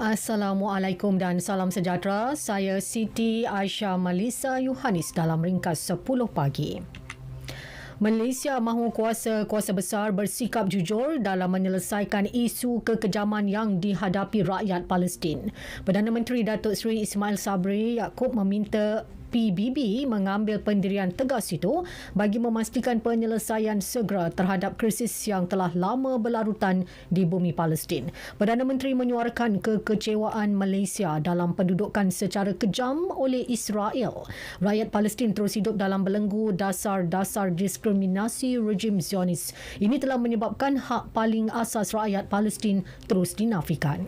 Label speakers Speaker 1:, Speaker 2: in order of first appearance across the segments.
Speaker 1: Assalamualaikum dan salam sejahtera. Saya Siti Aisyah Malisa Yohanis dalam ringkas 10 pagi. Malaysia mahu kuasa besar bersikap jujur dalam menyelesaikan isu kekejaman yang dihadapi rakyat Palestin. Perdana Menteri Datuk Seri Ismail Sabri Yaakob meminta PBB mengambil pendirian tegas itu bagi memastikan penyelesaian segera terhadap krisis yang telah lama berlarutan di bumi Palestin. Perdana Menteri menyuarakan kekecewaan Malaysia dalam pendudukan secara kejam oleh Israel. Rakyat Palestin terus hidup dalam belenggu dasar-dasar diskriminasi rejim Zionis. Ini telah menyebabkan hak paling asas rakyat Palestin terus dinafikan.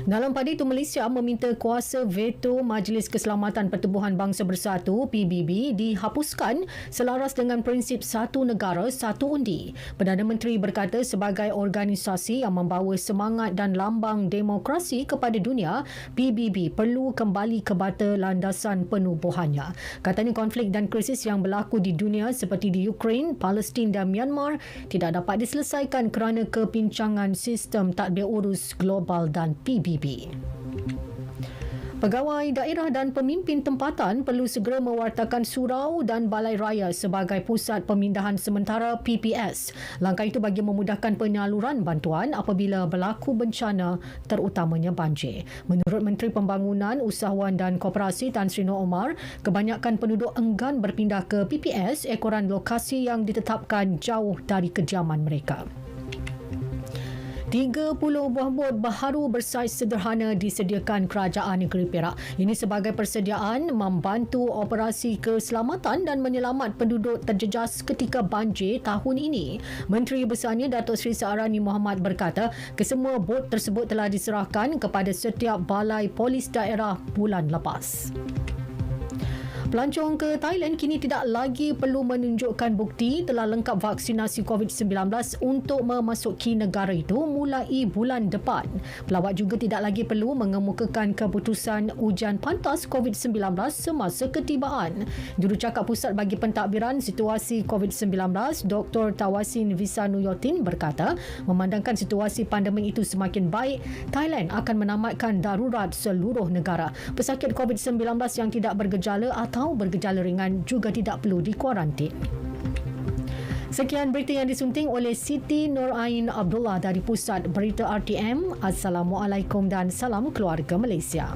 Speaker 1: Dalam pada itu, Malaysia meminta kuasa veto Majlis Keselamatan Pertubuhan Bangsa Bersatu PBB dihapuskan selaras dengan prinsip satu negara, satu undi. Perdana Menteri berkata sebagai organisasi yang membawa semangat dan lambang demokrasi kepada dunia, PBB perlu kembali ke bata landasan penubuhannya. Katanya konflik dan krisis yang berlaku di dunia seperti di Ukraine, Palestin dan Myanmar tidak dapat diselesaikan kerana kepincangan sistem tadbir urus global dan PBB. Pegawai daerah dan pemimpin tempatan perlu segera mewartakan surau dan balai raya sebagai pusat pemindahan sementara PPS. Langkah itu bagi memudahkan penyaluran bantuan apabila berlaku bencana terutamanya banjir. Menurut Menteri Pembangunan, Usahawan dan Koperasi Tan Sri Nur Omar, kebanyakan penduduk enggan berpindah ke PPS ekoran lokasi yang ditetapkan jauh dari kediaman mereka. 30 buah bot baharu bersaiz sederhana disediakan Kerajaan Negeri Perak. Ini sebagai persediaan membantu operasi keselamatan dan menyelamat penduduk terjejas ketika banjir tahun ini. Menteri Besarnya Datuk Seri Saarani Muhammad berkata, kesemua bot tersebut telah diserahkan kepada setiap balai polis daerah bulan lepas. Pelancong ke Thailand kini tidak lagi perlu menunjukkan bukti telah lengkap vaksinasi COVID-19 untuk memasuki negara itu mulai bulan depan. Pelawat juga tidak lagi perlu mengemukakan keputusan ujian pantas COVID-19 semasa ketibaan. Jurucakap Pusat bagi Pentadbiran Situasi COVID-19, Dr. Tawasin Visanuyotin berkata, memandangkan situasi pandemik itu semakin baik, Thailand akan menamatkan darurat seluruh negara. Pesakit COVID-19 yang tidak bergejala atau bergejala ringan juga tidak perlu dikuarantin. Sekian berita yang disunting oleh Siti Nurain Abdullah dari Pusat Berita RTM. Assalamualaikum dan salam keluarga Malaysia.